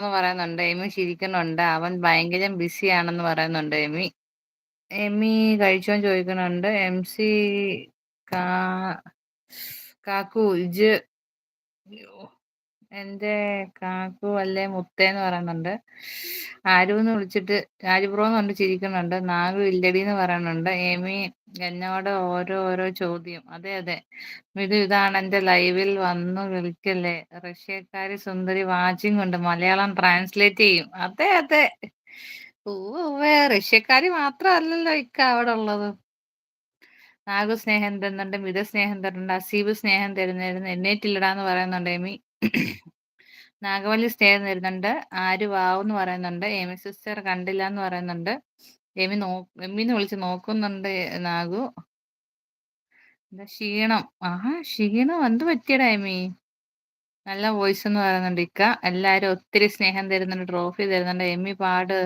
ന്ന് പറയുന്നുണ്ട്. എമി ചിരിക്കുന്നുണ്ട്. അവൻ ഭയങ്കരം ബിസിയാണെന്ന് പറയുന്നുണ്ട് എമി. എമി കഴിച്ചോന്ന് ചോദിക്കുന്നുണ്ട്. എംസി കാ കാക്കു ഇജ് എന്റെ കാക്കു അല്ലേ മുത്തേന്ന് പറയുന്നുണ്ട്. ആരൂന്ന് വിളിച്ചിട്ട് ആര് ബ്രോന്ന് പറഞ്ഞിട്ട് ചിരിക്കുന്നുണ്ട്. നാഗു ഇല്ലടീന്ന് പറയുന്നുണ്ട്. എമി എന്നോട് ഓരോ ചോദ്യം. അതെ അതെ മിഥു ഇതാണ് എന്റെ ലൈവിൽ വന്നു വിളിക്കല്ലേ. റഷ്യക്കാരി സുന്ദരി വാച്ചിങ് ഉണ്ട്. മലയാളം ട്രാൻസ്ലേറ്റ് ചെയ്യും. അതെ അതെ ഉവ്വ് റഷ്യക്കാരി മാത്രമല്ലല്ലോ ഇക്ക അവിടെ ഉള്ളത്. നാഗു സ്നേഹം തരുന്നുണ്ട്. മിത സ്നേഹം തരുന്നുണ്ട്. അസീബ് സ്നേഹം തരുന്നായിരുന്നു. എന്നേറ്റില്ലടാന്ന് പറയുന്നുണ്ട് എമി. നാഗവല്ലി സ്നേഹം തരുന്നുണ്ട്. ആര് വാവെന്ന് പറയുന്നുണ്ട്. എമി സിസ്റ്റർ കണ്ടില്ല എന്ന് പറയുന്നുണ്ട്. എമിന്ന് വിളിച്ച് നോക്കുന്നുണ്ട് നാഗു. എന്താ ക്ഷീണം? ആഹാ ക്ഷീണം എന്ത് പറ്റിയടാ എമി? നല്ല വോയിസ് എന്ന് പറയുന്നുണ്ട് ഇക്ക. എല്ലാരും ഒത്തിരി സ്നേഹം തരുന്നുണ്ട്. ട്രോഫി തരുന്നുണ്ട്. എമി പാട്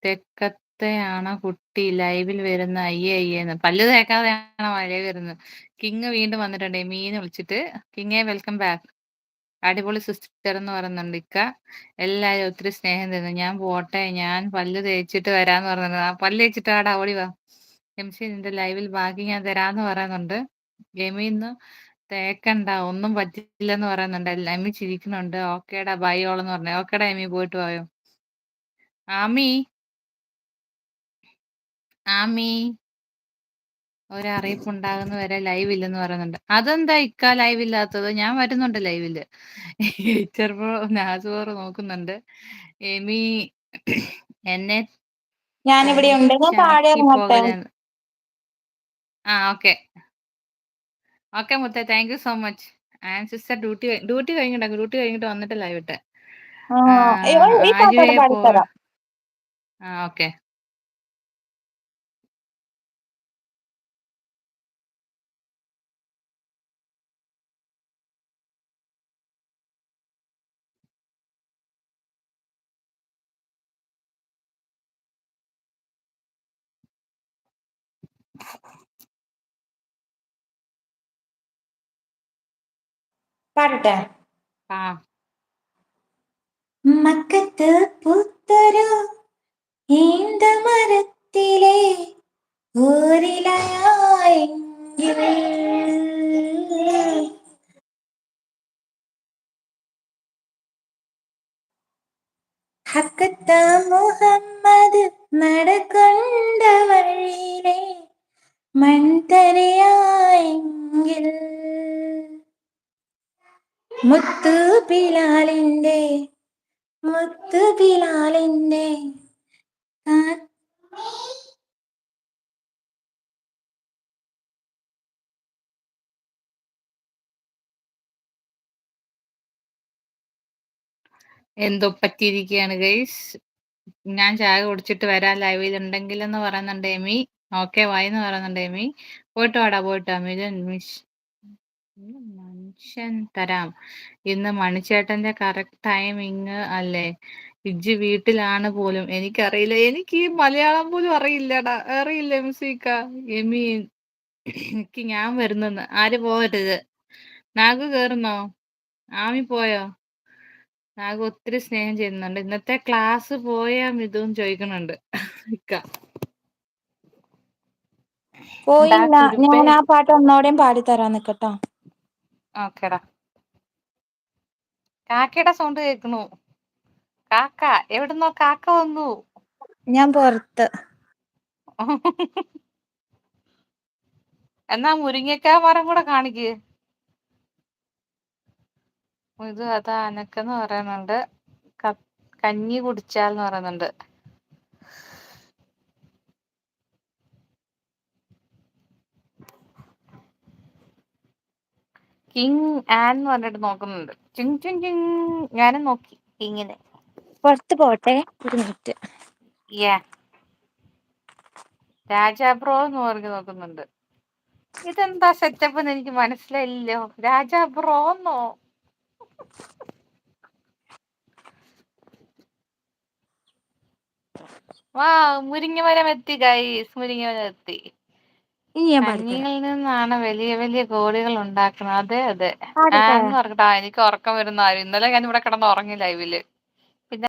തെക്കത്തെയാണോ കുട്ടി ലൈവിൽ വരുന്ന അയ്യേ അയ്യേന്ന്. പല്ല് തേക്കാതെയാണോ ലൈവ് വരുന്നത്. കിങ് വീണ്ടും വന്നിട്ടുണ്ട് എമീന്ന് വിളിച്ചിട്ട്. കിങ്ങേ വെൽക്കം ബാക്ക്. അടിപൊളി സിസ്റ്റർ എന്ന് പറയുന്നുണ്ട് ഇക്ക. എല്ലാരും ഒത്തിരി സ്നേഹം തരുന്നു. ഞാൻ പോട്ടെ, ഞാൻ പല്ല് തേച്ചിട്ട് വരാന്ന് പറയുന്നത്. ആ പല്ല് തേച്ചിട്ട് ആടാ ഓടി വാ. എംസി നിന്റെ ലൈവിൽ ബാക്കി ഞാൻ തരാന്ന് പറയുന്നുണ്ട്. എമിന്ന് തേക്കണ്ട ഒന്നും പറ്റില്ലെന്ന് പറയുന്നുണ്ട്. എമി ചിരിക്കുന്നുണ്ട്. ഓക്കേടാ ബൈ ഓളെന്ന് പറഞ്ഞു. ഓക്കേടാ എമി പോയിട്ട് പോയോ. ആമി ആമി ഒരറിയിപ്പുണ്ടാകുന്ന വരെ ലൈവ് ഇല്ലെന്ന് പറയുന്നുണ്ട്. അതെന്താ ഇക്ക ലൈവ് ഇല്ലാത്തത്? ഞാൻ വരുന്നുണ്ട് ലൈവില്. ചെറുപ്പോ നാസുവർ നോക്കുന്നുണ്ട്. എമി എന്നെ ഞാനിവിടെ ഉണ്ട്. ഞാൻ താഴെ തനിച്ചാക്കി ഇറങ്ങട്ടെ? പോകലെന്ന്. ആ ഓക്കെ ഓക്കെ മുത്തേ thank you so much. And sister duty കഴിഞ്ഞിട്ട് വന്നിട്ട് ലൈവ് ഇട്ടെ. ഈ പാട്ടോടെ ആര്യെ പോ പാടിത്തരാം. ഓക്കെ. പാടട്ടെ? ആ മക്കത്ത് പുത്തരു ഈന്ത മരത്തിലെ ഓരിലയായെങ്കിൽ ഹക്കത്ത മുഹമ്മദ് നടക്കൊണ്ട വഴിയിലെ മൺതരയായെങ്കിൽ മുത്തു ബിലാലിന്റെ മുത്തു ബിലാലിന്റെ എന്തോ പറ്റിയിരിക്കുകയാണ് ഗൈസ്. ഞാൻ ചായ കുടിച്ചിട്ട് വരാൻ ലൈവിൽ ഉണ്ടെങ്കിലെന്ന് പറയുന്നുണ്ട് എമി. ഓക്കെ വായിന്ന് പറയുന്നുണ്ട് എമി. പോയിട്ട് വാടാ പോയിട്ട് മനുഷ്യൻ തരാം. ഇന്ന് മണിച്ചേട്ടന്റെ കറക്റ്റ് ടൈമിങ് അല്ലേ? ഇജ്ജ് വീട്ടിലാണ് പോലും. എനിക്കറിയില്ല. എനിക്ക് ഈ മലയാളം പോലും അറിയില്ലടാ. അറിയില്ല എംസിക്ക. എമി എനിക്ക് ഞാൻ വരുന്നെന്ന്. ആര് പോകരുത്. നാഗു കേറുന്നോ? ആമി പോയോ? നാഗു ഒത്തിരി സ്നേഹം ചെയ്യുന്നുണ്ട്. ഇന്നത്തെ ക്ലാസ് പോയാ മിഥുൻ ചോദിക്കുന്നുണ്ട് ഇക്ക. എന്താ പോയില്ല. കുരുപ്പേ? ഞാൻ ആ പാട്ട് ഒന്നോടെയും പാടിത്തരാൻ നിക്കട്ടോ. ഓക്കേടാ. കാക്കയുടെ സൗണ്ട് കേൾക്കണു. കാക്ക എവിടുന്നോ കാക്ക വന്നു. ഞാൻ പുറത്ത്. എന്നാ മുരിങ്ങക്കാ മരം കൂടെ കാണിക്ക്. ഇത് അതാ അനക്കെന്ന് പറയുന്നുണ്ട്. കഞ്ഞി കുടിച്ചാൽന്ന് പറയുന്നുണ്ട്. കിങ് ആൻ എന്ന് പറഞ്ഞിട്ട് നോക്കുന്നുണ്ട്. ചിങ് ചിങ് ചിങ്. ഞാനും നോക്കി ഇങ്ങനെ. പുറത്ത് പോട്ടെ ഒരു മിനിറ്റ്. രാജാ ബ്രോ എന്ന് പറഞ്ഞ് നോക്കുന്നുണ്ട്. ഇതെന്താ സെറ്റപ്പ് എന്ന് എനിക്ക് മനസ്സിലായില്ലോ. രാജാ ബ്രോന്നോ? വാ മുരിങ്ങമരം എത്തി ഗൈസ്. മുരിങ്ങമരം എത്തി. ഇനി ഞാൻ പാടിത്തരാം. കഞ്ഞിയിൽ നിന്നാണ് വലിയ വലിയ കോടികൾ ഉണ്ടാക്കുന്നത്. അതെ അതെ പാടട്ടെ? ആന്ന് പറഞ്ഞിട്ടാ എനിക്ക് ഉറക്കം വരുന്ന ആരും. ഇന്നലെ ഞാൻ ഇവിടെ കിടന്ന് ഉറങ്ങി ലൈവില്.